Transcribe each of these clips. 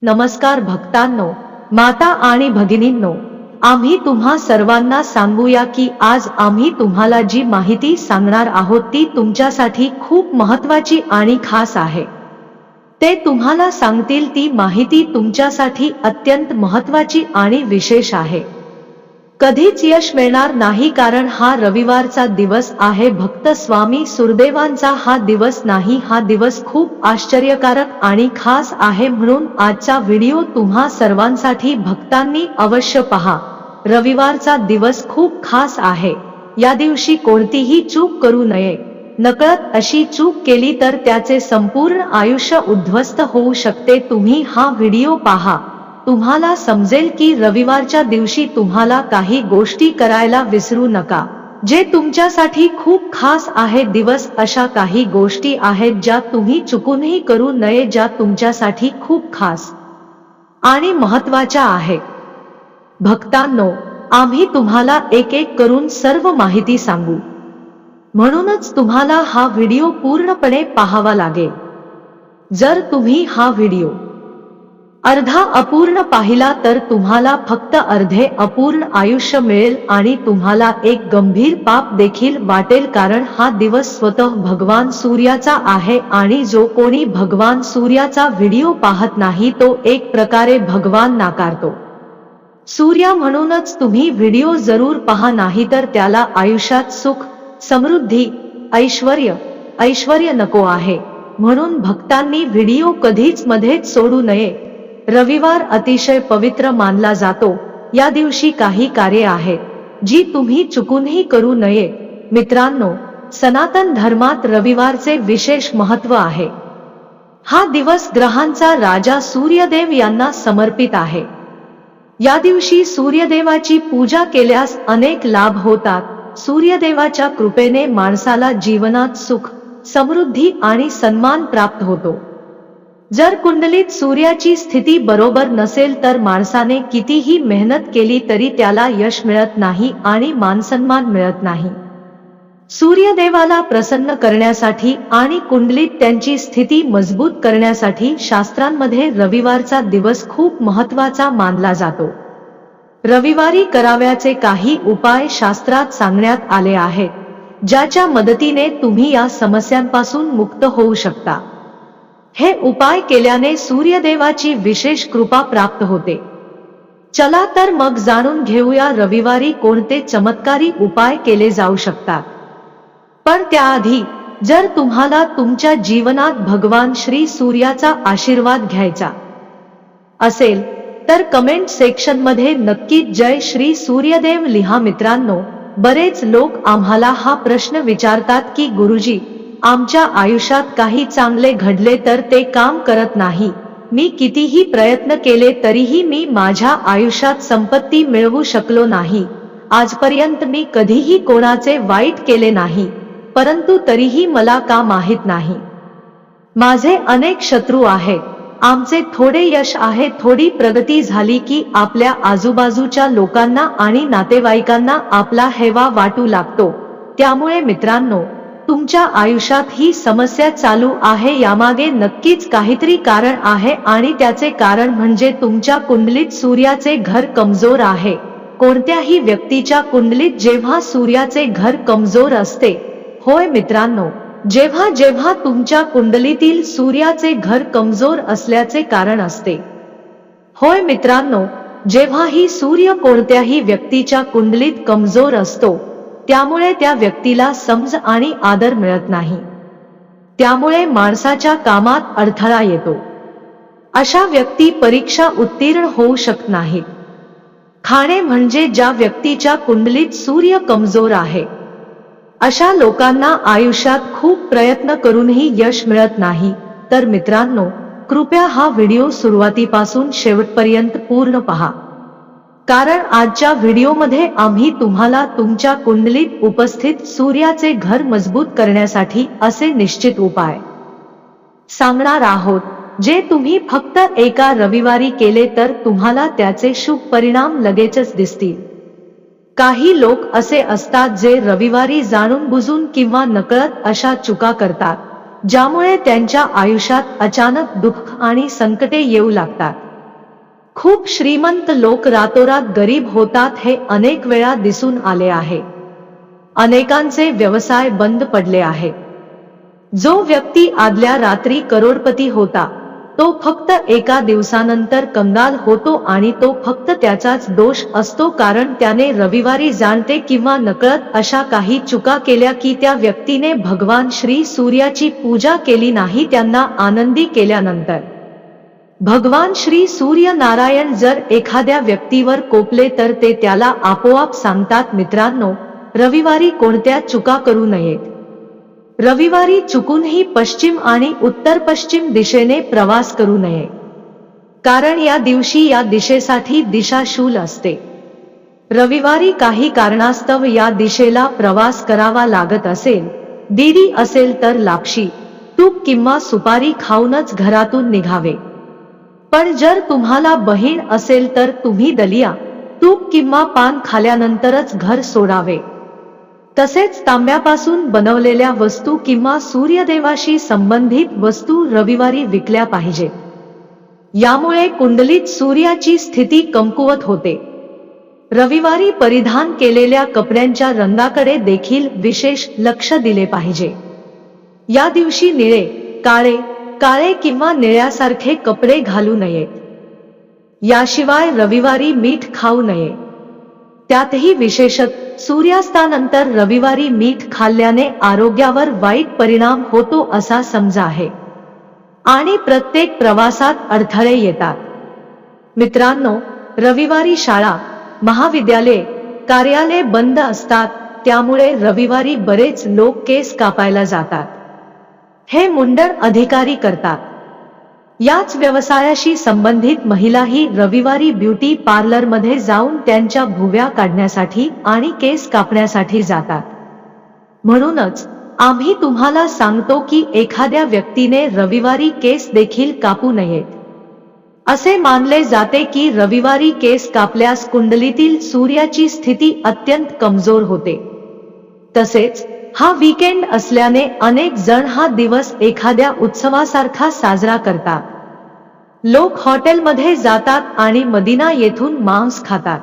नमस्कार भक्तांनो, माता आणि भगिनींनो, आम्ही तुम्हा सर्वांना सांगूया की आज आम्ही तुम्हाला जी माहिती सांगणार आहोत ती तुमच्यासाठी खूप महत्त्वाची आणि खास आहे। ते तुम्हाला सांगतील ती माहिती तुमच्यासाठी अत्यंत महत्त्वाची आणि विशेष आहे। कधीच यश मिळणार नाही कारण हा रविवारचा दिवस आहे, भक्त स्वामी सुरदेवांचा हा दिवस नाही। हा दिवस खूप आश्चर्यकारक आणि खास आहे, म्हणून आजचा व्हिडिओ तुम्हा सर्वांसाठी भक्तांनी अवश्य पहा। रविवारचा दिवस खूप खास आहे, या दिवशी कोणतीही चूक करू नये। नकळत अशी चूक केली तर त्याचे संपूर्ण आयुष्य उद्ध्वस्त होऊ शकते। तुम्ही हा व्हिडिओ पहा, तुम्हाला समजेल की रविवारच्या दिवशी तुम्हाला काही गोष्टी करायला विसरू नका, जे तुमच्यासाठी खूप खास आहे। दिवस अशा काही गोष्टी आहेत ज्या तुम्ही चुकूनही करू नये, ज्या तुमच्यासाठी खूप खास आणि महत्त्वाच्या आहेत। भक्तांनो, आम्ही तुम्हाला एक एक करून सर्व माहिती सांगू, म्हणूनच तुम्हाला हा व्हिडिओ पूर्णपणे पाहावा लागेल। जर तुम्ही हा व्हिडिओ अर्धा अपूर्ण पाहिला तर तुम्हाला फक्त अर्धे अपूर्ण आयुष्य मिळेल आणि तुम्हाला एक गंभीर पाप देखील वाटेल, कारण हा दिवस स्वतः भगवान सूर्याचा आहे आणि जो कोणी भगवान सूर्याचा व्हिडिओ पाहत नाही तो एक प्रकारे भगवान नाकारतो सूर्या। म्हणूनच तुम्ही व्हिडिओ जरूर पहा, नाहीतर त्याला आयुष्यात सुख, समृद्धी, ऐश्वर्य नको आहे। म्हणून भक्तांनी व्हिडिओ कधीच मध्येच सोडू नये। रविवार अतिशय पवित्र मानला जातो, या दिवशी काही कार्ये आहेत जी तुम्ही चुकूनही करू नये। मित्रांनो, सनातन धर्मात रविवारचे विशेष महत्त्व आहे। हा दिवस ग्रहांचा राजा सूर्यदेव यांना समर्पित आहे। या दिवशी सूर्यदेवाची पूजा केल्यास अनेक लाभ होतात। सूर्यदेवाच्या कृपेने माणसाला जीवनात सुख, समृद्धी आणि सन्मान प्राप्त होतो। जर कुंडलीत सूर्याची स्थिती बरोबर नसेल तर माणसाने कितीही मेहनत केली तरी त्याला यश मिळत नाही आणि मानसन्मान मिळत नाही। सूर्यदेवाला प्रसन्न करण्यासाठी आणि कुंडलीत त्यांची स्थिती मजबूत करण्यासाठी शास्त्रांमध्ये रविवारचा दिवस खूप महत्त्वाचा मानला जातो। रविवारी करावयाचे काही उपाय शास्त्रात सांगण्यात आले आहेत, ज्याच्या मदतीने तुम्ही या समस्यांपासून मुक्त होऊ शकता। हे उपाय केल्याने सूर्यदेवाची विशेष कृपा प्राप्त होते। चला तर मग जाणून घेऊया रविवारी कोणते चमत्कारी उपाय केले जाऊ शकतात। पण त्याआधी जर तुम्हाला तुमच्या जीवनात भगवान श्री सूर्याचा आशीर्वाद घ्यायचा असेल तर कमेंट सेक्शनमध्ये नक्कीच जय श्री सूर्यदेव लिहा। मित्रांनो, बरेच लोक आम्हाला हा प्रश्न विचारतात की गुरुजी, आमच्या आयुष्यात काही चांगले घडले तर ते काम करत नाही। मी कितीही प्रयत्न केले तरीही मी माझ्या आयुष्यात संपत्ती मिळवू शकलो नाही। आजपर्यंत मी कधीही कोणाचे वाईट केले नाही, परंतु तरीही मला का माहित नाही, माझे अनेक शत्रू आहेत। आमचे थोडे यश आहे, थोडी प्रगती झाली की आपल्या आजूबाजूच्या लोकांना आणि नातेवाईकांना आपला हेवा वाटू लागतो। त्यामुळे मित्रांनो, तुमच्या आयुष्यात ही समस्या चालू आहे, यामागे नक्कीच काहीतरी कारण आहे आणि त्याचे कारण म्हणजे तुमच्या कुंडलीत सूर्याचे घर कमजोर आहे। कोणत्याही व्यक्तीच्या कुंडलीत जेव्हा सूर्याचे घर कमजोर असते, होय मित्रांनो, जेव्हा जेव्हा तुमच्या कुंडलीतील सूर्याचे घर कमजोर असल्याचे कारण असते। होय मित्रांनो, जेव्हाही सूर्य कोणत्याही व्यक्तीच्या कुंडलीत कमजोर असतो त्यामुळे त्या व्यक्तीला समज आणि आदर मिळत नाही, त्यामुळे माणसाच्या कामात अडथळा येतो। अशा व्यक्ती परीक्षा उत्तीर्ण होऊ शकत नाहीत। खाणे म्हणजे ज्या व्यक्तीच्या कुंडलीत सूर्य कमजोर आहे, अशा लोकांना आयुष्यात खूप प्रयत्न करूनही यश मिळत नाही। तर मित्रांनो, कृपया हा व्हिडिओ सुरुवातीपासून शेवटपर्यंत पूर्ण पहा, कारण आजच्या व्हिडिओमध्ये आम्ही तुम्हाला तुमच्या कुंडलीत उपस्थित सूर्याचे घर मजबूत करण्यासाठी असे निश्चित उपाय सांगणार आहोत, जे तुम्ही फक्त एका रविवारी केले तर तुम्हाला त्याचे शुभ परिणाम लगेचच दिसतील। काही लोक असे असतात जे रविवारी जाणून बुजून किंवा नकळत अशा चुका करतात, ज्यामुळे त्यांच्या आयुष्यात अचानक दुःख आणि संकटे येऊ लागतात। खूप श्रीमंत लोक रातोरात गरीब होतात हे अनेक वेळा दिसून आले आहे. अनेकांचे व्यवसाय बंद पडले आहेत. जो व्यक्ती आदल्या रात्री करोडपती होता तो फक्त एका दिवसानंतर कंगाल होतो आणि तो फक्त त्याचाच दोष असतो, कारण त्याने रविवारी जाणते किंवा नकळत अशा काही चुका केल्या की त्या व्यक्तीने भगवान श्री सूर्याची पूजा केली नाही. त्यांना आनंदी केल्यानंतर भगवान श्री सूर्य नारायण जर एखाद्या व्यक्तीवर कोपले तर ते त्याला आपोआप सांगतात. मित्रांनो, रविवारी कोणत्या चुका करू नयेत. रविवारी चुकूनही पश्चिम आणि उत्तर पश्चिम दिशेने प्रवास करू नये, कारण या दिवशी या दिशेसाठी दिशाशूल असते. रविवारी काही कारणास्तव या दिशेला प्रवास करावा लागत असेल, दीदी असेल तर लापशी, तूप किंवा सुपारी खाऊनच घरातून निघावे. पण जर तुम्हाला बहीण असेल तर तुम्ही दलिया, तूप किंवा पान खाल्यानंतरच घर सोडावे. तसेच तांब्यापासून बनवलेल्या वस्तू किंवा सूर्यदेवाशी संबंधित वस्तू रविवारी विकल्या पाहिजेत. यामुळे कुंडलीत सूर्याची स्थिती कमकुवत होते. रविवारी परिधान केलेल्या कपड्यांच्या रंगाकडे देखील विशेष लक्ष दिले पाहिजे. या दिवशी निळे, काळे किंवा निळ्यासारखे कपडे घालू नयेत. याशिवाय रविवारी मीठ खाऊ नये. त्यातही विशेषतः सूर्यास्तानंतर रविवारी मीठ खाल्ल्याने आरोग्यावर वाईट परिणाम होतो असा समज आहे आणि प्रत्येक प्रवासात अडथळे येतात. मित्रांनो, रविवारी शाळा, महाविद्यालये, कार्यालये बंद असतात, त्यामुळे रविवारी बरेच लोक केस कापायला जातात. हे मुंडण अधिकारी करतात. याच व्यवसायाशी संबंधित महिलाही रविवारी ब्युटी पार्लरमध्ये जाऊन त्यांच्या भुव्या काढण्यासाठी आणि केस कापण्यासाठी जातात. म्हणूनच आम्ही तुम्हाला सांगतो की एखाद्या व्यक्तीने रविवारी केस देखील कापू नयेत. असे मानले जाते की रविवारी केस कापल्यास कुंडलीतील सूर्याची स्थिती अत्यंत कमजोर होते. तसेच हा वीकेंड असल्याने अनेक जण हा दिवस एखाद्या उत्सवासारखा साजरा करतात. लोक हॉटेलमध्ये जातात आणि मदिना येथून मांस खातात.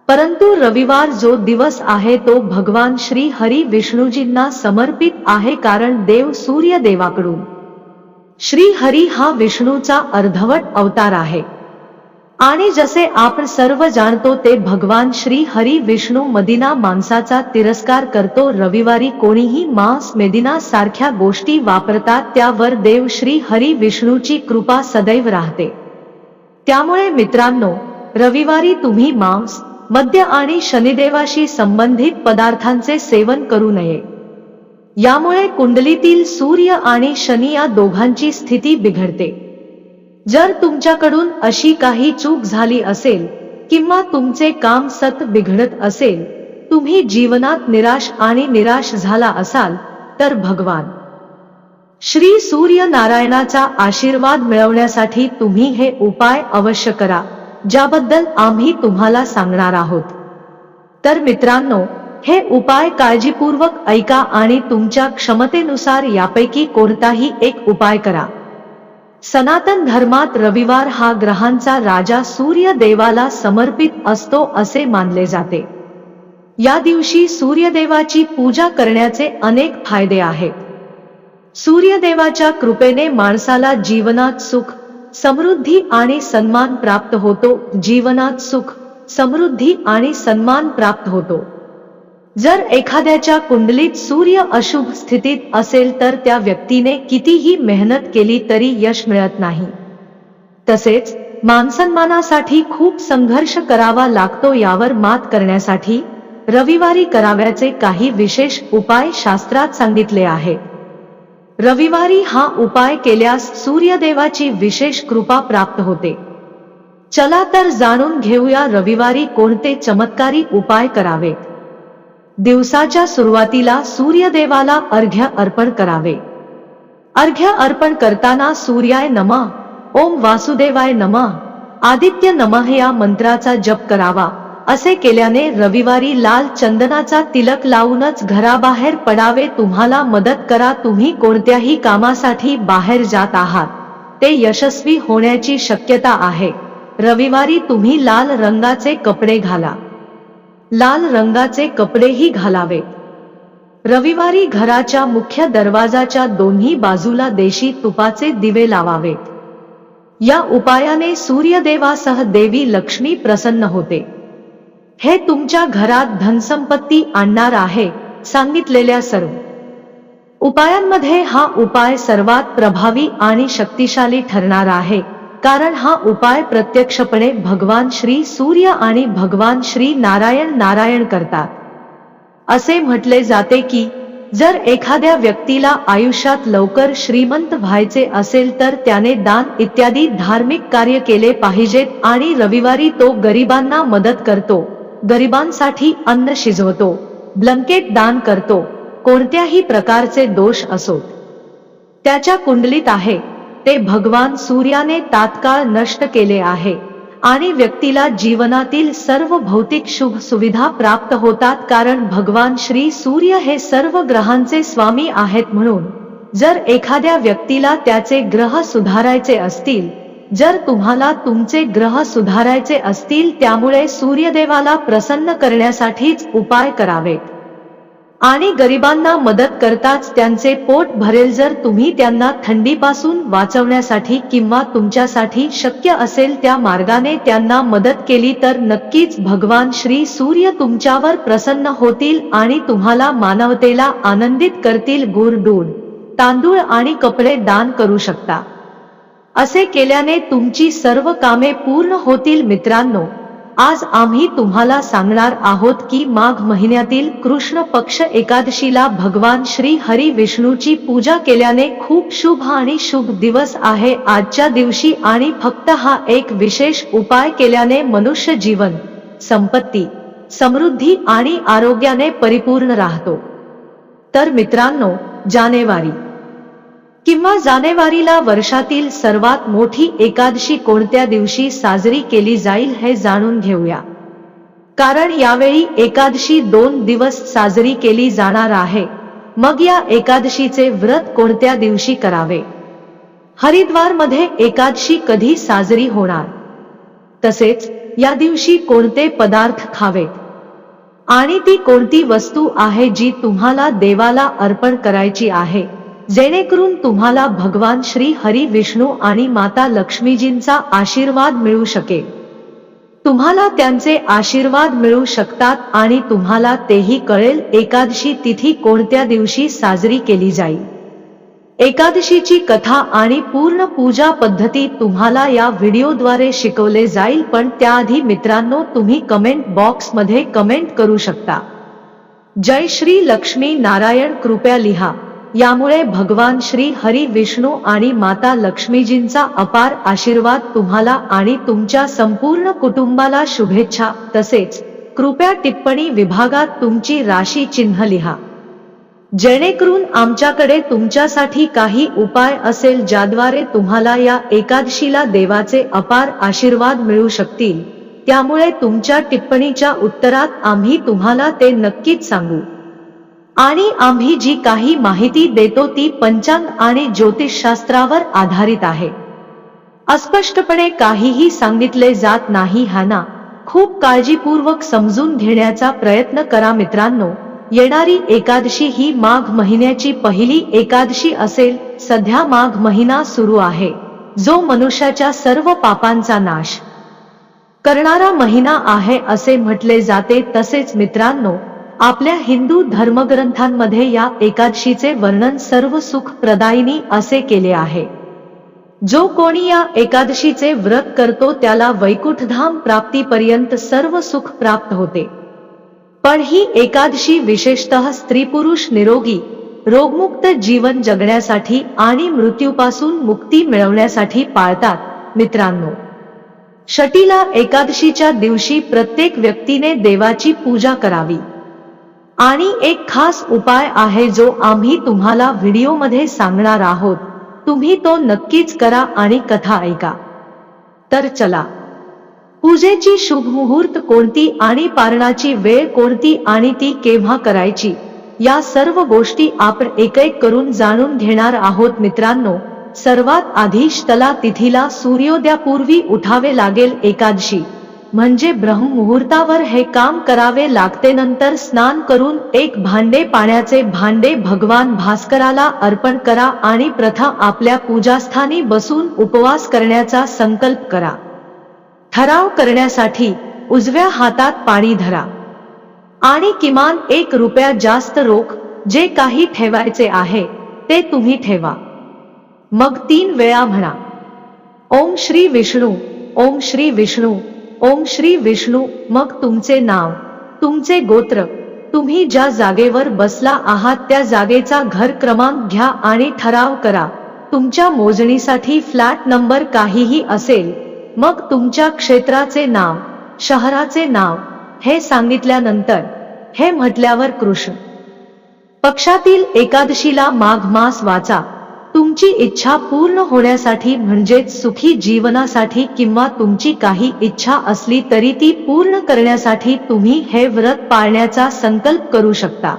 परंतु रविवार जो दिवस आहे तो भगवान श्री हरी विष्णूजींना समर्पित आहे, कारण देव सूर्य देवाकडून श्री हरी हा विष्णूचा अर्धवट अवतार आहे. आणि जसे आपण सर्व जाणतो ते भगवान श्री हरी विष्णू मदिना मांसाचा तिरस्कार करतो. रविवारी कोणीही मांस, मेदिना सारख्या गोष्टी वापरतात त्यावर देव श्री हरी विष्णूची कृपा सदैव राहते. त्यामुळे मित्रांनो, रविवारी तुम्ही मांस, मद्य आणि शनिदेवाशी संबंधित पदार्थांचे सेवन करू नये. यामुळे कुंडलीतील सूर्य आणि शनी या दोघांची स्थिती बिघडते. जर तुमच्याकडून अशी काही चूक झाली असेल किंवा तुमचे काम सतत बिघडत असेल, तुम्ही जीवनात निराश झाला असाल, तर भगवान श्री सूर्य नारायणाचा आशीर्वाद मिळवण्यासाठी तुम्ही हे उपाय अवश्य करा, ज्याबद्दल आम्ही तुम्हाला सांगणार आहोत. तर मित्रांनो, हे उपाय काळजीपूर्वक ऐका आणि तुमच्या क्षमतेनुसार यापैकी कोणताही एक उपाय करा. सनातन धर्मात रविवार हा ग्रहांचा राजा सूर्य देवाला समर्पित असतो असे मानले जाते. या दिवशी सूर्यदेवाची पूजा करण्याचे अनेक फायदे आहेत. सूर्यदेवाच्या कृपेने माणसाला जीवनात सुख, समृद्धी आणि सन्मान प्राप्त होतो. जीवनात सुख, समृद्धी आणि सन्मान प्राप्त होतो. जर एखाद्याच्या कुंडलीत सूर्य अशुभ स्थितीत असेल तर त्या व्यक्तीने कितीही मेहनत केली तरी यश मिळत नाही. तसेच मानसन्मानासाठी खूप संघर्ष करावा लागतो. यावर मात करण्यासाठी रविवारी करावयाचे काही विशेष उपाय शास्त्रात सांगितले आहेत. रविवारी हा उपाय केल्यास सूर्यदेवाची विशेष कृपा प्राप्त होते. चला तर जाणून घेऊया रविवारी कोणते चमत्कारी उपाय करावेत. दिवसाच्या सुरुवातीला सूर्यदेवाला अर्घ्य अर्पण करावे. अर्घ्य अर्पण करताना सूर्याय नमः, ओम वासुदेवाय नमः, आदित्य नमः या मंत्राचा जप करावा. असे केल्याने रविवारी लाल चंदनाचा तिलक लावूनच घराबाहेर पडावे. तुम्हाला मदत करा. तुम्ही कोणत्याही कामासाठी बाहेर जात आहात ते यशस्वी होण्याची शक्यता आहे. रविवारी तुम्ही लाल रंगाचे कपडे घाला. लाल रंगाचे कपडेही घालावे. रविवारी घराच्या मुख्य दरवाजाच्या दोन्ही बाजूला देशी तुपाचे दिवे लावावेत. या उपायाने सूर्यदेवासह देवी लक्ष्मी प्रसन्न होते. हे तुमच्या घरात धनसंपत्ती आणणार आहे. सांगितलेल्या सर्व उपायांमध्ये हा उपाय सर्वात प्रभावी आणि शक्तिशाली ठरणार आहे, कारण हा उपाय प्रत्यक्षपणे भगवान श्री सूर्य आणि भगवान श्री नारायण करतात. असे म्हटले जाते की जर एखाद्या व्यक्तीला आयुष्यात लवकर श्रीमंत व्हायचे असेल तर त्याने दान इत्यादी धार्मिक कार्य केले पाहिजेत आणि रविवारी तो गरिबांना मदत करतो, गरिबांसाठी अन्न शिजवतो, ब्लँकेट दान करतो. कोणत्याही प्रकारचे दोष असोत त्याच्या कुंडलीत आहे ते भगवान सूर्याने तात्काळ नष्ट केले आहे आणि व्यक्तीला जीवनातील सर्व भौतिक शुभ सुविधा प्राप्त होतात, कारण भगवान श्री सूर्य हे सर्व ग्रहांचे स्वामी आहेत. म्हणून जर एखाद्या व्यक्तीला त्याचे ग्रह सुधारायचे असतील, जर तुम्हाला तुमचे ग्रह सुधारायचे असतील, त्यामुळे सूर्यदेवाला प्रसन्न करण्यासाठीच उपाय करावेत आणि गरिबांना मदत करताच त्यांचे पोट भरेल. जर तुम्ही त्यांना थंडीपासून वाचवण्यासाठी किंवा तुमच्यासाठी शक्य असेल त्या मार्गाने त्यांना मदत केली तर नक्कीच भगवान श्री सूर्य तुमच्यावर प्रसन्न होतील आणि तुम्हाला मानवतेला आनंदित करतील. गुळ, दूध, तांदूळ आणि कपडे दान करू शकता. असे केल्याने तुमची सर्व कामे पूर्ण होतील. मित्रांनो, आज आम्ही तुम्हाला सांगणार आहोत की माघ महिन्यातील कृष्ण पक्ष एकादशीला भगवान श्री हरी विष्णूची पूजा केल्याने खूप शुभ आणि शुभ दिवस आहे आजच्या दिवशी, आणि फक्त हा एक विशेष उपाय केल्याने मनुष्य जीवन, संपत्ती, समृद्धी आणि आरोग्याने परिपूर्ण राहतो. तर मित्रांनो, जानेवारीला वर्षातील सर्वात मोठी एकादशी कोणत्या दिवशी साजरी केली जाईल हे जाणून घेऊया. कारण यावेळी एकादशी 2 दिवस साजरी केली जाणार आहे. मग या एकादशीचे व्रत कोणत्या दिवशी करावे, हरिद्वारमध्ये एकादशी कधी साजरी होणार, तसेच या दिवशी कोणते पदार्थ खावेत आणि ती कोणती वस्तू आहे जी तुम्हाला देवाला अर्पण करायची आहे, जेणेकरून तुम्हाला भगवान श्री हरी विष्णू आणि माता लक्ष्मीजींचा आशीर्वाद मिळू शकेल. तुम्हाला त्यांचे आशीर्वाद मिळू शकतात आणि तुम्हाला तेही कळेल एकादशी तिथी कोणत्या दिवशी साजरी केली जाईल. एकादशीची कथा आणि पूर्ण पूजा पद्धती तुम्हाला या व्हिडिओद्वारे शिकवले जाईल, पण त्याआधी मित्रांनो, तुम्ही कमेंट बॉक्स मध्ये कमेंट करू शकता. जय श्री लक्ष्मी नारायण कृपया लिहा. यामुळे भगवान श्री हरी विष्णू आणि माता लक्ष्मीजींचा अपार आशीर्वाद तुम्हाला आणि तुमच्या संपूर्ण कुटुंबाला शुभेच्छा. तसेच कृपया टिप्पणी विभागात तुमची राशी चिन्ह लिहा, जेणेकरून आमच्याकडे तुमच्यासाठी काही उपाय असेल ज्याद्वारे तुम्हाला या एकादशीला देवाचे अपार आशीर्वाद मिळू शकतील. त्यामुळे तुमच्या टिप्पणीच्या उत्तरात आम्ही तुम्हाला ते नक्कीच सांगू. आणि आम्ही जी काही माहिती देतो ती पंचांग आणि ज्योतिषशास्त्रावर आधारित आहे. अस्पष्टपणे काहीही सांगितले जात नाही. ना खूप काळजीपूर्वक समजून घेण्याचा प्रयत्न करा. मित्रांनो, येणारी एकादशी ही माघ महिन्याची पहिली एकादशी असेल. सध्या माघ महिना सुरू आहे, जो मनुष्याच्या सर्व पापांचा नाश करणारा महिना आहे असे म्हटले जाते. तसेच मित्रांनो, आपल्या हिंदू धर्मग्रंथांमध्ये या एकादशीचे वर्णन सर्व सुख प्रदायिनी असे केले आहे. जो कोणी या एकादशीचे व्रत करतो त्याला वैकुंठधाम प्राप्तीपर्यंत सर्व सुख प्राप्त होते. पण ही एकादशी विशेषतः स्त्री पुरुष निरोगी, रोगमुक्त जीवन जगण्यासाठी आणि मृत्यूपासून मुक्ती मिळवण्यासाठी पाळतात. मित्रांनो, षटीला एकादशीच्या दिवशी प्रत्येक व्यक्तीने देवाची पूजा करावी. आणि एक खास उपाय आहे जो आम्ही तुम्हाला व्हिडिओमध्ये सांगणार आहोत. तुम्ही तो नक्कीच करा आणि कथा ऐका. तर चला, पूजेची शुभ मुहूर्त कोणती आणि पारणाची वेळ कोणती आणि ती केव्हा करायची, या सर्व गोष्टी आपण एक एक करून जाणून घेणार आहोत. मित्रांनो, सर्वात आधी ष्टला तिथीला सूर्योदयापूर्वी उठावे लागेल. एकादशी म्हणजे ब्रह्ममुहूर्तावर हे काम करावे लागते. नंतर स्नान करून एक भांडे पाण्याचे भांडे भगवान भास्कराला अर्पण करा आणि प्रथम आपल्या पूजास्थानी बसून उपवास करण्याचा संकल्प करा. ठराव करण्यासाठी उजव्या हातात पाणी धरा आणि किमान 1 रुपया जास्त रोख जे काही ठेवायचे आहे ते तुम्ही ठेवा. मग 3 वेळा म्हणा ओम श्री विष्णू, ओम श्री विष्णू, ओम श्री विष्णू. मग तुमचे नाव, तुमचे गोत्र, तुम्ही ज्या जागेवर बसला आहात त्या जागेचा घर क्रमांक घ्या आणि ठराव करा. तुमच्या मोजणीसाठी फ्लॅट नंबर काहीही असेल. मग तुमच्या क्षेत्राचे नाव, शहराचे नाव हे सांगितल्यानंतर हे म्हटल्यावर कृष्ण पक्षातील एकादशीला माघ मास वाचा. तुमची इच्छा पूर्ण होण्यासाठी म्हणजेच सुखी जीवनासाठी किंवा तुमची काही इच्छा असली तरी ती पूर्ण करण्यासाठी तुम्ही हे व्रत पाळण्याचा संकल्प करू शकता.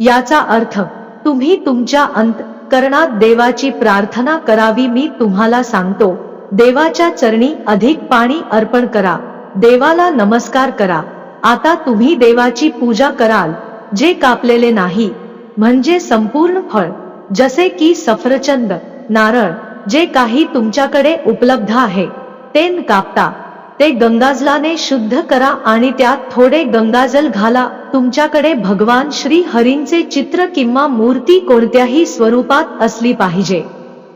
याचा अर्थ तुम्ही तुमच्या अंतःकरणात देवाची प्रार्थना करावी. मी तुम्हाला सांगतो, देवाच्या चरणी अधिक पाणी अर्पण करा, देवाला नमस्कार करा. आता तुम्ही देवाची पूजा कराल. जे कापलेले नाही म्हणजे संपूर्ण फळ जसे की सफरचंद, नारळ, जे काही तुमच्याकडे उपलब्ध आहे ते न कापता ते गंगाजलाने शुद्ध करा आणि त्यात थोडे गंगाजल घाला. तुमच्याकडे भगवान श्री हरींचे चित्र किंवा मूर्ती कोणत्याही स्वरूपात असली पाहिजे.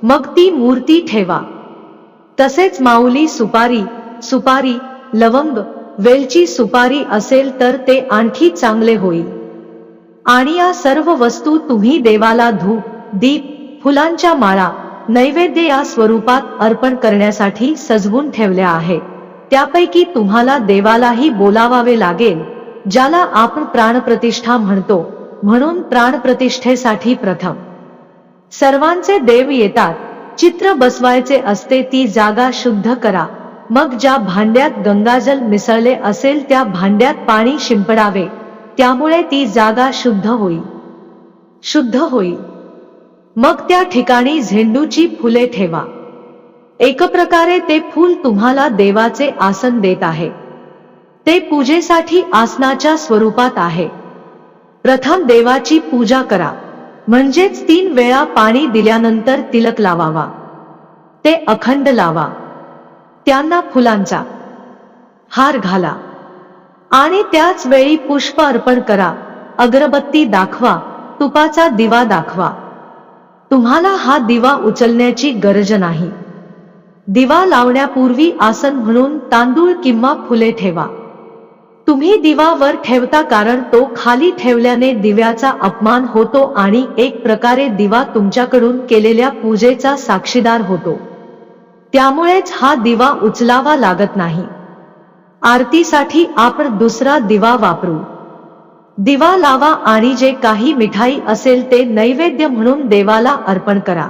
मग ती मूर्ती ठेवा. तसेच माऊली सुपारी, लवंग, वेलची सुपारी असेल तर ते आणखी चांगले होईल. आणि या सर्व वस्तू तुम्ही देवाला धूप, दीप, फुलांच्या माळा, नैवेद्य या स्वरूपात अर्पण करण्यासाठी सजवून ठेवल्या आहेत. त्यापैकी तुम्हाला देवालाही बोलावावे लागेल, ज्याला आपण प्राणप्रतिष्ठा म्हणतो. म्हणून प्राणप्रतिष्ठेसाठी प्रथम सर्वांचे देव येतात. चित्र बसवायचे असते. ती जागा शुद्ध करा. मग ज्या भांड्यात गंगाजल मिसळले असेल त्या भांड्यात पाणी शिंपडावे. त्यामुळे ती जागा शुद्ध होईल. मग त्या ठिकाणी झेंडूची फुले ठेवा. एक प्रकारे ते फूल तुम्हाला देवाचे आसन देत आहे. ते पूजेसाठी आसनाच्या स्वरूपात आहे. प्रथम देवाची पूजा करा. म्हणजेच 3 वेळा पाणी दिल्यानंतर तिलक लावावा. ते अखंड लावा. त्यांना फुलांचा हार घाला आणि त्याच वेळी पुष्प अर्पण करा. अगरबत्ती दाखवा, तुपाचा दिवा दाखवा. तुम्हाला हा दिवा उचलण्याची गरज नाही. दिवा लावण्यापूर्वी आसन म्हणून तांदूळ किंवा फुले ठेवा. तुम्ही दिवा वर ठेवता कारण तो खाली ठेवल्याने दिव्याचा अपमान होतो आणि एक प्रकारे दिवा तुमच्याकडून केलेल्या पूजेचा साक्षीदार होतो. त्यामुळेच हा दिवा उचलावा लागत नाही. आरतीसाठी आपण दुसरा दिवा वापरू. दिवा लावा आणि जे काही मिठाई असेल ते नैवेद्य म्हणून देवाला अर्पण करा.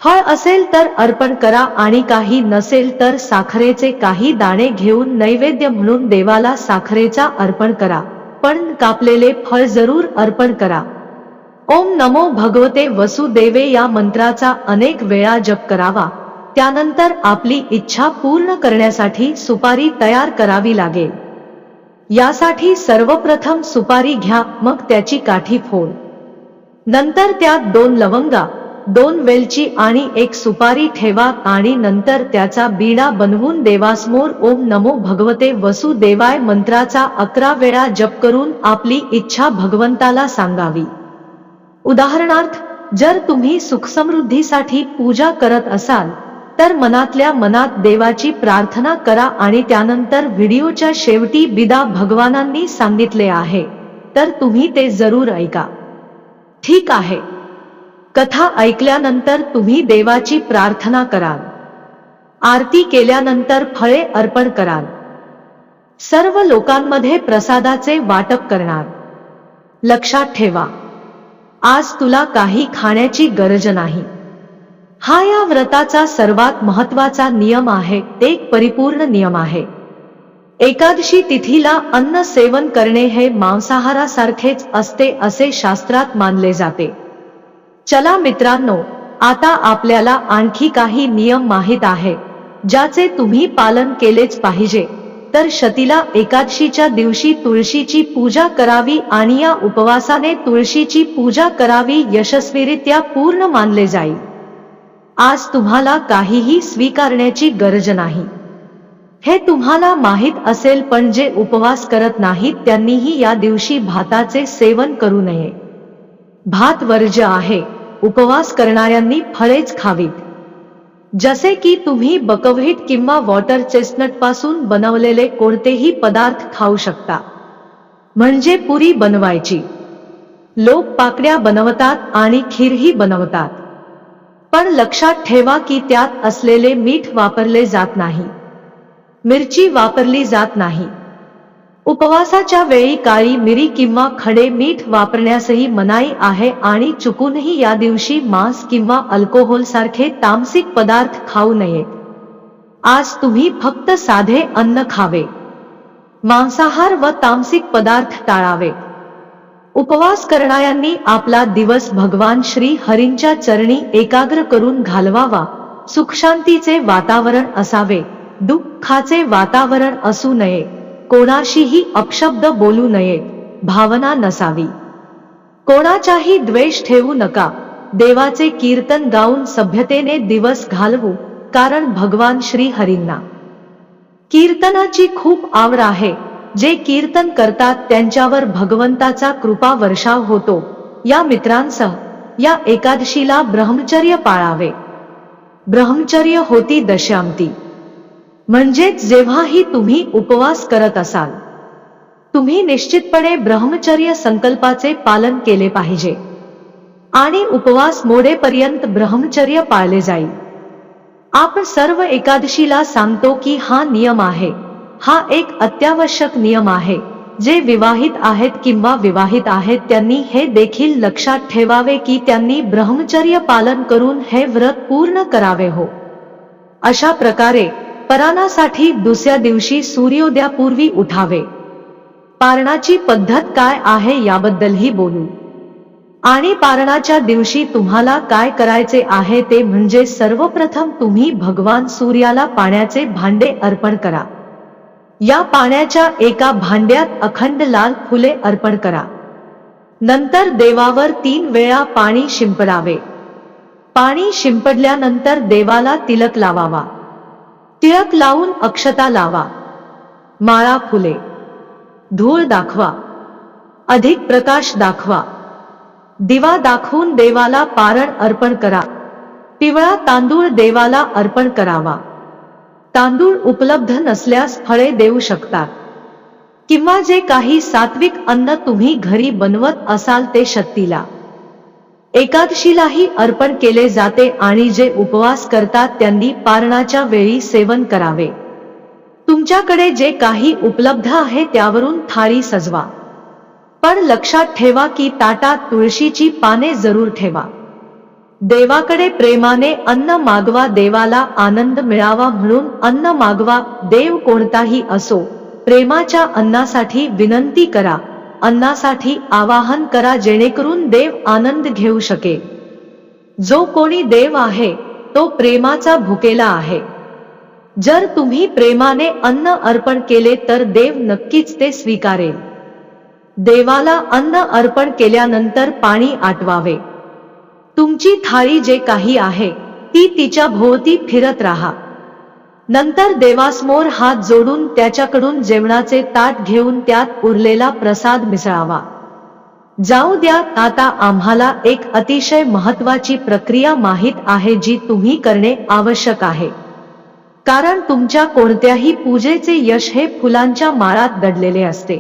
फळ असेल तर अर्पण करा आणि काही नसेल तर साखरेचे काही दाणे घेऊन नैवेद्य म्हणून देवाला साखरेचा अर्पण करा. पण कापलेले फळ जरूर अर्पण करा. ओम नमो भगवते वसुदेवे या मंत्राचा अनेक वेळा जप करावा. त्यानंतर आपली इच्छा पूर्ण करण्यासाठी सुपारी तयार करावी लागेल. यासाठी सर्वप्रथम सुपारी घ्या. मग त्याची काठी फोड. नंतर त्यात 2 लवंगा, 2 वेलची आणि 1 सुपारी ठेवा आणि नंतर त्याचा बीडा बनवून देवासमोर ओम नमो भगवते वसुदेवाय मंत्राचा 11 वेळा जप करून आपली इच्छा भगवंताला सांगावी. उदाहरणार्थ, जर तुम्ही सुखसमृद्धीसाठी पूजा करत असाल तर मनातल्या मनात देवाची प्रार्थना करा आणि त्यानंतर व्हिडिओच्या शेवटी बिदा भगवानांनी सांगितले आहे तर तुम्ही ते जरूर ऐका. ठीक आहे. कथा ऐकल्यानंतर तुम्ही देवाची प्रार्थना कराल. आरती केल्यानंतर फळे अर्पण कराल. सर्व लोकांमध्ये प्रसादाचे वाटप करणार. लक्षात ठेवा, आज तुला काही खाण्याची गरज नाही. हा या व्रताचा सर्वात महत्त्वाचा नियम आहे. एक परिपूर्ण नियम आहे. एकादशी तिथीला अन्न सेवन करणे हे मांसाहारासारखेच असते असे शास्त्रात मानले जाते. चला मित्रांनो, आता आपल्याला आणखी काही नियम माहित आहे ज्याचे तुम्ही पालन केलेच पाहिजे। तर शतीला एकादशीच्या दिवशी तुळशीची पूजा करावी आणि या उपवासाने तुळशीची पूजा करावी यशस्वीरित्या पूर्ण मानले जाईल। आज तुम्हाला काहीही स्वीकारण्याची गरज नाही हे तुम्हाला माहित असेल, पण जे उपवास करत नाहीत त्यांनीही या दिवशी भाताचे सेवन करू नये। भात वर्ज्य आहे। उपवास करणाऱ्यांनी फळेच खावीत, जसे की तुम्ही बकव्हीट किंवा वॉटर चेस्टनट पासून बनवलेले कोणतेही पदार्थ खाऊ शकता। म्हणजे पुरी बनवायची, लोक पाकड्या बनवतात आणि खीरही बनवतात, पण लक्षात ठेवा की त्यात असलेले मीठ वापरले जात नाही, मिरची वापरली जात नाही। उपवासाच्या वेळी काळी मिरी किंवा खडे मीठ वापरण्यासही मनाई आहे आणि चुकूनही या दिवशी मांस किंवा अल्कोहोल सारखे तामसिक पदार्थ खाऊ नयेत। आज तुम्ही फक्त साधे अन्न खावे, मांसाहार व तामसिक पदार्थ टाळावे। उपवास करणाऱ्यांनी आपला दिवस भगवान श्री हरींच्या चरणी एकाग्र करून घालवावा। सुखशांतीचे वातावरण असावे, दुःखाचे वातावरण असू नये, कोणाशीही अपशब्द बोलू नये, भावना नसावी, कोणाचाही द्वेष ठेवू नका। देवाचे कीर्तन गाऊन सभ्यतेने दिवस घालवू, कारण भगवान श्री हरींना कीर्तनाची खूप आवड आहे। जे कीर्तन करतात त्यांच्यावर भगवंताचा कृपा वर्षाव होतो। या मित्रांसह या एकादशीला ब्रह्मचर्य पाळावे। ब्रह्मचर्य होती दशांती, म्हणजेच जेव्हाही तुम्ही उपवास करत असाल तुम्ही निश्चितपणे ब्रह्मचर्य संकल्पाचे पालन केले पाहिजे आणि उपवास मोडेपर्यंत ब्रह्मचर्य पाळले जाईल। आपण सर्व एकादशीला सांगतो की हा नियम आहे, हा एक अत्यावश्यक नियम आहे। जे विवाहित आहेत किंवा विवाहित आहेत त्यांनी हे देखील लक्षात ठेवावे की त्यांनी ब्रह्मचर्य पालन करून हे व्रत पूर्ण करावे हो। अशा प्रकारे पारणासाठी दुसऱ्या दिवशी सूर्योदयापूर्वी उठावे। पारणाची पद्धत काय आहे याबद्दलही बोलू। आणि पारणाच्या दिवशी तुम्हाला काय करायचे आहे ते म्हणजे सर्वप्रथम तुम्ही भगवान सूर्याला पाण्याचे भांडे अर्पण करा। या पाण्याच्या एका भांड्यात अखंड लाल फुले अर्पण करा। नंतर देवावर 3 वेळा पाणी शिंपडावे। पाणी शिंपडल्यानंतर देवाला तिलक लावावा। तिळक लावून अक्षता लावा, माळा फुले, धूळ दाखवा, अधिक प्रकाश दाखवा, दिवा दाखवून देवाला पारण अर्पण करा। पिवळा तांदूळ देवाला अर्पण करावा। तांदूळ उपलब्ध नसल्यास फळे देऊ शकतात किंवा जे काही सात्विक अन्न तुम्ही घरी बनवत असाल ते शक्तीला एकादशीलाही अर्पण केले जाते आणि जे उपवास करतात त्यांनी पारणाच्या वेळी सेवन करावे। तुमच्याकडे जे काही उपलब्ध आहे त्यावरून थाळी सजवा, पण लक्षात ठेवा की ताटात तुळशीची पाने जरूर ठेवा। देवाकडे प्रेमाने अन्न मागवा, देवाला आनंद मिळावा म्हणून अन्न मागवा। देव कोणताही असो, प्रेमाच्या अन्नासाठी विनंती करा, अन्नासाठी आवाहन करा जेणेकरून देव आनंद घेऊ शकेल। जो कोणी देव आहे तो प्रेमाचा भुकेला आहे। जर तुम्ही प्रेमाने अन्न अर्पण केले तर देव नक्कीच ते स्वीकारेल। देवाला अन्न अर्पण केल्यानंतर पाणी आटवावे। तुमची थाळी जे काही आहे ती तिच्या भोवती फिरत राहा। नंतर देवासमोर हात जोडून त्याच्याकडून जेवणाचे ताट घेऊन त्यात उरलेला प्रसाद मिसळावा। जाऊ द्या, आता आम्हाला एक अतिशय महत्त्वाची प्रक्रिया माहित आहे जी तुम्ही करणे आवश्यक आहे, कारण तुमच्या कोणत्याही पूजेचे यश हे फुलांच्या माळात दडलेले असते।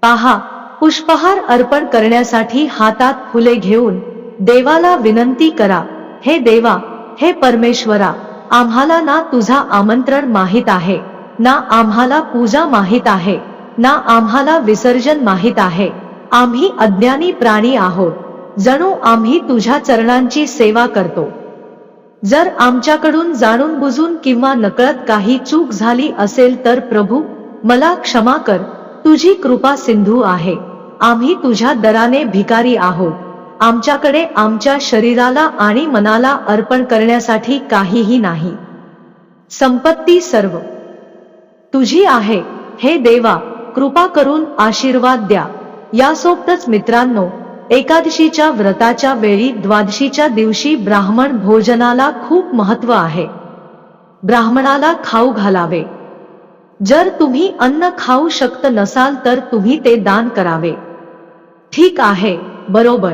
पहा, पुष्पहार अर्पण करण्यासाठी हातात फुले घेऊन देवाला विनंती करा, हे देवा, हे परमेश्वरा, आम्हाला ना तुझा आमंत्रण माहित आहे, ना आम्हाला पूजा माहित आहे, ना आम्हाला विसर्जन माहित आहे। आम्ही अज्ञानी प्राणी आहोत, जणू आम्ही तुझ्या चरणांची सेवा करतो। जर आमच्याकडून जाणून बुजून किंवा नकळत काही चूक झाली असेल तर प्रभू मला क्षमा कर, तुझी कृपा सिंधू आहे। आम्ही तुझ्या दराने भिकारी आहोत, आमच्याकडे आमच्या शरीराला आणि मनाला अर्पण करण्यासाठी काहीही नाही. संपत्ती सर्व तुझी आहे. हे देवा, कृपा करून आशीर्वाद द्या. यासोबतच मित्रांनो, एकादशीच्या व्रताच्या वेळी द्वादशीच्या दिवशी ब्राह्मण भोजनाला खूप महत्त्व आहे. ब्राह्मणाला खाऊ घालावे. जर तुम्ही अन्न खाऊ शकत नसाल तर तुम्ही ते दान करावे. ठीक आहे, बरोबर.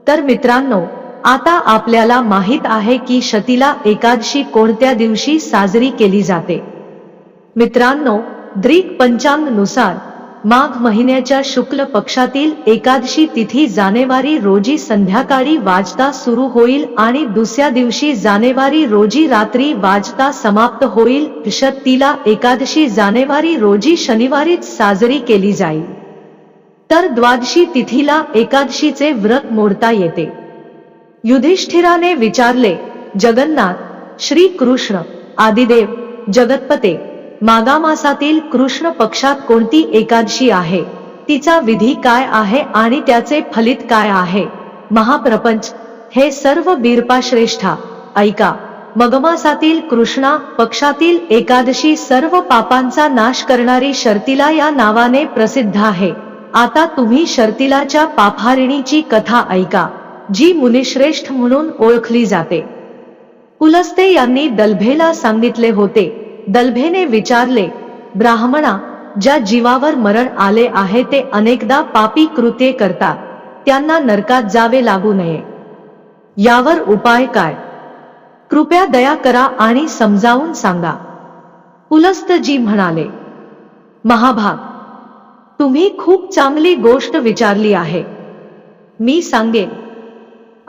तर मित्रांनो, आता आपल्याला माहित आहे की शतीला एकादशी कोणत्या दिवशी साजरी केली जाते. मित्रांनो, ग्रीक पंचांगानुसार माघ महिन्याच्या शुक्ल पक्षातील एकादशी तिथी जानेवारी रोजी संध्याकाळी वाजता सुरू होईल आणि दुसऱ्या दिवशी जानेवारी रोजी रात्री वाजता समाप्त होईल. शतीला एकादशी जानेवारी रोजी शनिवारीच साजरी केली जाईल. तर द्वादशी तिथीला एकादशीचे व्रत मोडता येते. युधिष्ठिराने विचारले, जगन्नाथ, श्री कृष्ण, आदिदेव, जगतपते, माघमासातील कृष्ण पक्षात कोणती एकादशी आहे, तिचा विधी काय आहे आणि त्याचे फलित काय आहे. महाप्रपंच, हे सर्व बीरपाश्रेष्ठा, ऐका. माघमासातील कृष्णा पक्षातील एकादशी सर्व पापांचा नाश करणारी शर्तिला या नावाने प्रसिद्ध आहे. आता तुम्ही शर्तिलाच्या पापहारिणीची कथा ऐका, जी मुनिश्रेष्ठ म्हणून ओळखली जाते. पुलस्त्य यांनी दल्भेला सांगितले होते. दल्भेने विचारले, ब्राह्मणा, ज्या जीवावर मरण आले आहे ते अनेकदा पापी कृत्ये करतात, त्यांना नरकात जावे लागू नये. यावर उपाय काय? कृपया दया करा आणि समजावून सांगा. पुलस्त्यजी म्हणाले, महाभाग, तुम्ही खूप चांगली गोष्ट विचारली आहे. मी सांगेन,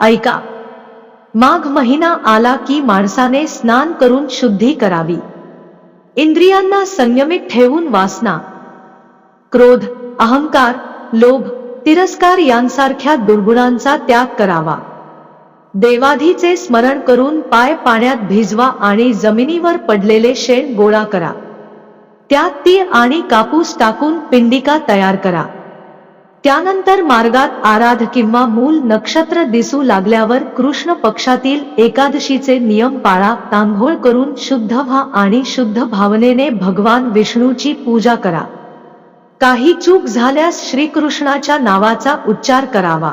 ऐका. माघ महिना आला की माणसाने स्नान करून शुद्धी करावी. इंद्रियांना संयमित ठेवून वासना, क्रोध, अहंकार, लोभ, तिरस्कार यांसारख्या दुर्गुणांचा त्याग करावा. देवाधीचे स्मरण करून पाय पाण्यात भिजवा आणि जमिनीवर पडलेले शेण गोळा करा. त्यात तीळ आणि कापूस टाकून पिंडिका तयार करा. त्यानंतर मार्गात आराध किंवा मूल नक्षत्र दिसू लागल्यावर कृष्ण पक्षातील एकादशीचे नियम पाळा. आंघोळ करून शुद्ध व्हा आणि शुद्ध भावनेने भगवान विष्णूची पूजा करा. काही चूक झाल्यास श्रीकृष्णाच्या नावाचा उच्चार करावा.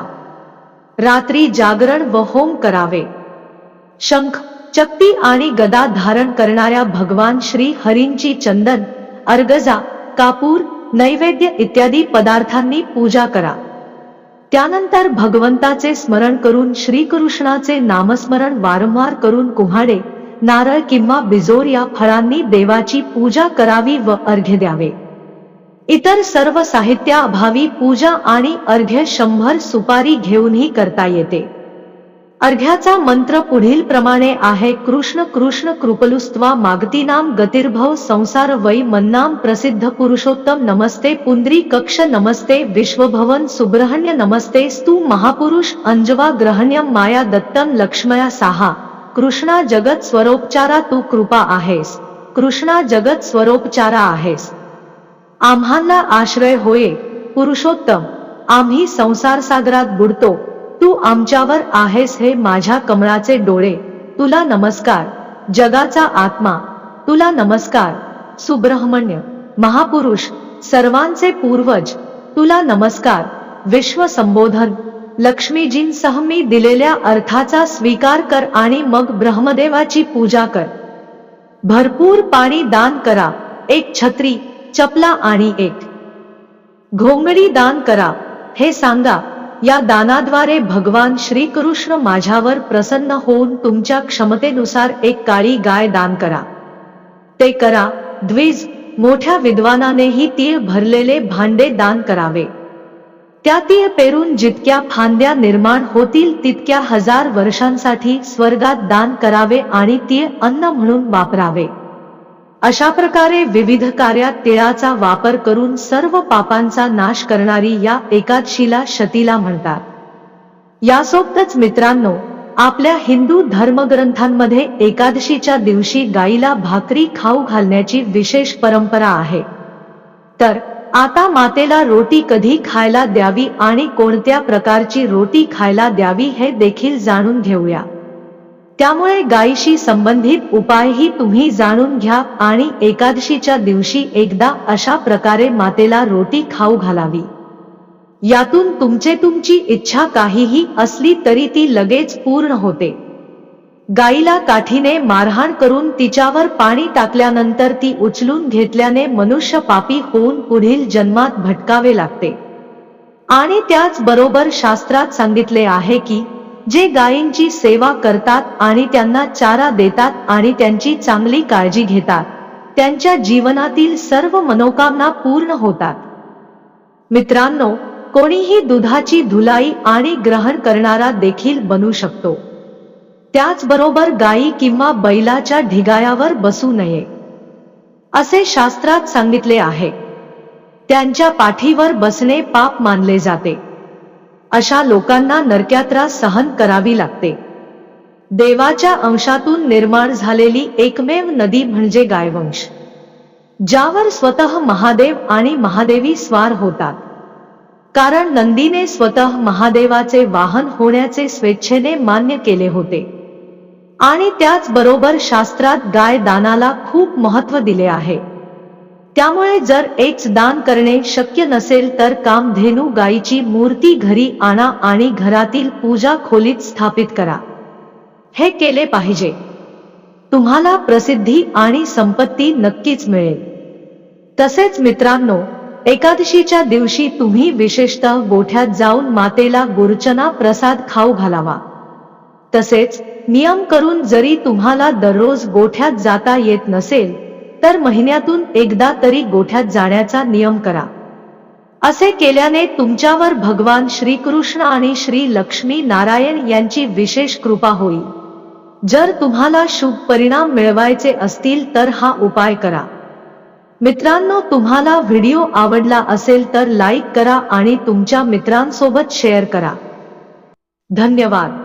रात्री जागरण व होम करावे. शंख, चक्ती आणि गदा धारण करणाऱ्या भगवान श्री हरींची चंदन, अर्गजा, कापूर, नैवेद्य इत्यादी पदार्थांनी पूजा करा. त्यानंतर भगवंताचे स्मरण करून श्रीकृष्णाचे नामस्मरण वारंवार करून कुऱ्हाडे, नारळ किंवा बिजोर या फळांनी देवाची पूजा करावी व अर्घ्य द्यावे. इतर सर्व साहित्याअभावी पूजा आणि अर्घ्य 100 सुपारी घेऊनही करता येते. अर्घ्याचा मंत्र पुढील प्रमाणे आहे. कृष्ण कृष्ण कृपलुस्त्वा मागतीनाम गतिर्भव संसार वै मन्नाम प्रसिद्ध पुरुषोत्तम नमस्ते पुंद्री कक्ष नमस्ते विश्वभवन सुब्रहण्य नमस्ते स्तु महापुरुष अंजवा ग्रहण्यम माया दत्तम लक्ष्मया साहा. कृष्णा जगत स्वरूपचारा तू कृपा आहेस. कृष्णा जगत स्वरूपचारा आहेस. आम्हाला आश्रय होय पुरुषोत्तम. आम्ही संसार सागरात बुडतो. तू आमच्यावर आहेस. हे माझ्या कमळाचे डोळे, तुला नमस्कार. जगाचा आत्मा, तुला नमस्कार. सुब्रह्मण्य, महापुरुष, सर्वांचे पूर्वज, तुला नमस्कार. विश्व संबोधन, लक्ष्मीजींसह मी दिलेल्या अर्थाचा स्वीकार कर आणि मग ब्रह्मदेवाची पूजा कर. भरपूर पाणी दान करा. एक छत्री, चपला आणि एक घोंगडी दान करा. हे सांगा, या दानाद्वारे भगवान श्रीकृष्ण माझ्यावर प्रसन्न होऊन तुमच्या क्षमतेनुसार एक काळी गाय दान करा. ते करा. द्विज, मोठ्या विद्वानानेही तीळ भरलेले भांडे दान करावे. त्या तीळ पेरून जितक्या फांद्या निर्माण होतील तितक्या 1000 वर्षांसाठी स्वर्गात दान करावे आणि तीळ अन्न म्हणून वापरावे. अशा प्रकारे विविध कार्यात तिळाचा वापर करून सर्व पापांचा नाश करणारी या एकादशीला शतीला म्हणतात. यासोबतच मित्रांनो, आपल्या हिंदू धर्मग्रंथांमध्ये एकादशीच्या दिवशी गाईला भाकरी खाऊ घालण्याची विशेष परंपरा आहे. तर आता मातेला रोटी कधी खायला द्यावी आणि कोणत्या प्रकारची रोटी खायला द्यावी हे देखील जाणून घेऊया। त्यामुळे गायीशी संबंधित उपायही तुम्ही जाणून घ्या आणि एकादशीच्या दिवशी एकदा अशा प्रकारे मातेला रोटी खाऊ घालावी। यातून तुमची इच्छा काहीही असली तरी ती लगेच पूर्ण होते। गायीला काठीने मारहाण करून तिच्यावर पाणी टाकल्यानंतर ती उचलून घेतल्याने मनुष्य पापी होऊन पुढील जन्मात भटकावे लागते। आणि त्याच बरोबर शास्त्रात सांगितले आहे की जे गायींची सेवा करतात आणि त्यांना चारा देतात आणि त्यांची चांगली काळजी घेतात त्यांच्या जीवनातील सर्व मनोकामना पूर्ण होतात। मित्रांनो, कोणीही दुधाची धुलाई आणि ग्रहण करणारा देखील बनू शकतो। त्याचबरोबर गायी किंवा बैलाच्या ढिगायावर बसू नये असे शास्त्रात सांगितले आहे। त्यांच्या पाठीवर बसणे पाप मानले जाते। अशा लोकांना नरकयात्रा सहन करावी लागते। देवाच्या अंशातून निर्माण झालेली एकमेव नदी म्हणजे गायवंश, ज्यावर स्वतः महादेव आणि महादेवी स्वार होतात। कारण नंदीने स्वतः महादेवाचे वाहन होण्याचे स्वेच्छेने मान्य केले होते। आणि त्याचबरोबर शास्त्रात गाय दानाला खूप महत्त्व दिले आहे। त्यामुळे जर एक दान करणे शक्य नसेल तर कामधेनू गायीची मूर्ती घरी आणा आणि घरातील पूजा खोलीत स्थापित करा। हे केले पाहिजे। तुम्हाला प्रसिद्धी आणि संपत्ती नक्कीच मिळेल। तसेच मित्रांनो, एकादशीच्या दिवशी तुम्ही विशेषतः गोठ्यात जाऊन मातेला गुरचना प्रसाद खाऊ घालावा। तसेच नियम करून जरी तुम्हाला दररोज गोठ्यात जाता येत नसेल तर महिन्यातून एकदा तरी गोठ्यात जाण्याचा नियम करा। असे केल्याने तुमच्यावर भगवान श्रीकृष्ण आणि श्री लक्ष्मी नारायण यांची विशेष कृपा होईल। जर तुम्हाला शुभ परिणाम मिळवायचे असतील तर हा उपाय करा। मित्रांनो, तुम्हाला व्हिडिओ आवडला असेल तर लाईक करा आणि तुमच्या मित्रांसोबत शेअर करा। धन्यवाद।